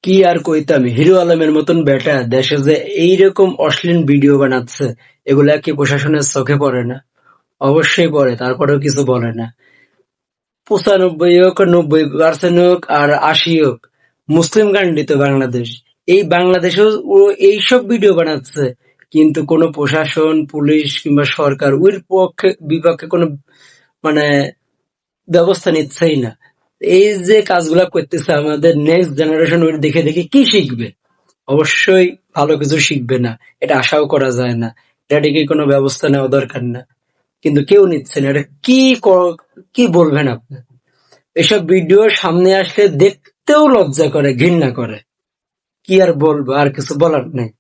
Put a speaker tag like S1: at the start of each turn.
S1: কি আর কইতাম, হিরো আলমের মতন বেটা দেশে যে এইরকম অশ্লীল ভিডিও বানাচ্ছে, এগুলা কি প্রশাসনের চোখে পড়ে না? অবশ্যই পড়ে, তারপরেও কিছু বলে না। ৯৫ হোক, ৯০% হোক আর ৮০ হোক, মুসলিম কান্ট্রি তো বাংলাদেশ। এই বাংলাদেশেও ও এইসব ভিডিও বানাচ্ছে, কিন্তু কোনো প্রশাসন, পুলিশ কিংবা সরকার ওর বিপক্ষে কোনো মানে ব্যবস্থা নিচ্ছেই না। এই যে কাজগুলা করতেছে, আমাদের নেক্সট জেনারেশন ওর দেখে দেখে কি শিখবে? অবশ্যই ভালো কিছু শিখবে না, এটা আশাও করা যায় না। এটা দেখে কোনো ব্যবস্থা নেওয়া দরকার না, কিন্তু কেউ নিচ্ছে না। এটা কি বলবেন আপনি? এসব ভিডিও সামনে আসলে দেখতেও লজ্জা করে, ঘৃণা করে। কি আর বলবো, আর কিছু বলার নেই।